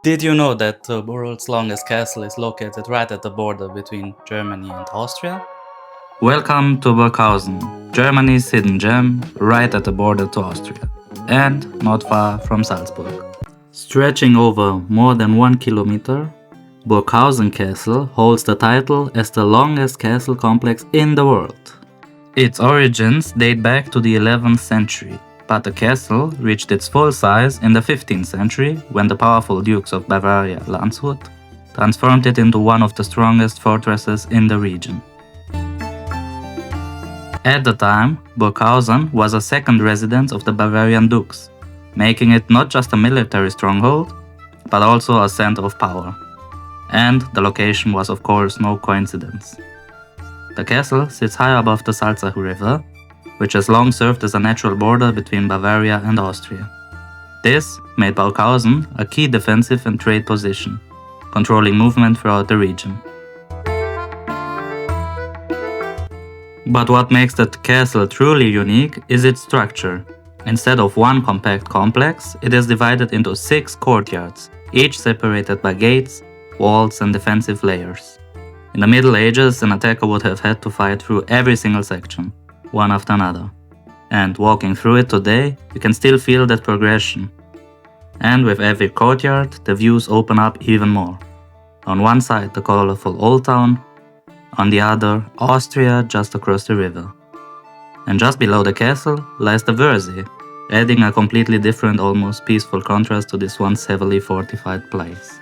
Did you know that the world's longest castle is located right at the border between Germany and Austria? Welcome to Burghausen, Germany's hidden gem, right at the border to Austria, and not far from Salzburg. Stretching over more than 1 kilometer, Burghausen Castle holds the title as the longest castle complex in the world. Its origins date back to the 11th century, but the castle reached its full size in the 15th century when the powerful dukes of Bavaria, Landshut, transformed it into one of the strongest fortresses in the region. At the time, Burghausen was a second residence of the Bavarian dukes, making it not just a military stronghold, but also a center of power. And the location was of course no coincidence. The castle sits high above the Salzach River, which has long served as a natural border between Bavaria and Austria. This made Burghausen a key defensive and trade position, controlling movement throughout the region. But what makes the castle truly unique is its structure. Instead of one compact complex, it is divided into 6 courtyards, each separated by gates, walls and defensive layers. In the Middle Ages, an attacker would have had to fight through every single section, one after another. And walking through it today, you can still feel that progression. And with every courtyard, the views open up even more. On one side, the colorful Old Town, on the other, Austria just across the river. And just below the castle lies the Wöhrsee, adding a completely different, almost peaceful contrast to this once heavily fortified place.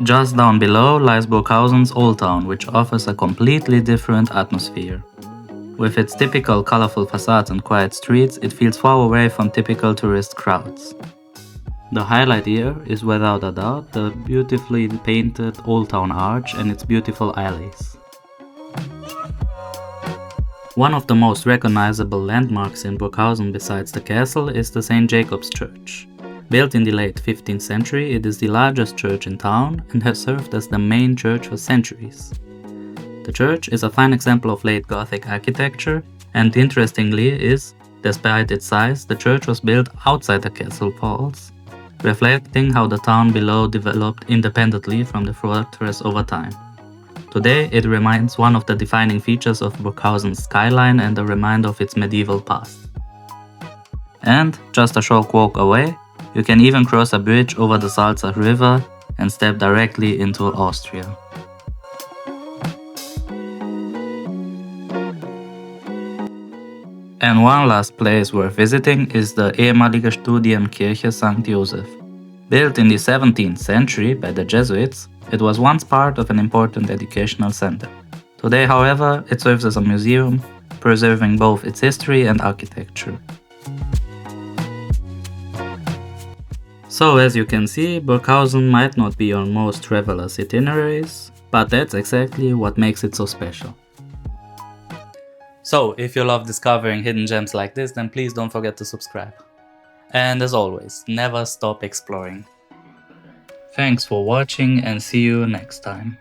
Just down below lies Burghausen's Old Town, which offers a completely different atmosphere. With its typical colorful facades and quiet streets, it feels far away from typical tourist crowds. The highlight here is without a doubt the beautifully painted Old Town Arch and its beautiful alleys. One of the most recognizable landmarks in Burghausen besides the castle is the St. Jakob's Church. Built in the late 15th century, it is the largest church in town and has served as the main church for centuries. The church is a fine example of late Gothic architecture, and interestingly is, despite its size, the church was built outside the castle walls, reflecting how the town below developed independently from the fortress over time. Today, it remains one of the defining features of Burghausen's skyline and a reminder of its medieval past. And, just a short walk away, you can even cross a bridge over the Salzach River and step directly into Austria. And one last place worth visiting is the Ehemalige Studienkirche St. Built in the 17th century by the Jesuits, it was once part of an important educational center. Today, however, it serves as a museum, preserving both its history and architecture. So as you can see, Burghausen might not be on most travelers' itineraries, but that's exactly what makes it so special. So if you love discovering hidden gems like this, then please don't forget to subscribe. And as always, never stop exploring. Thanks for watching and see you next time.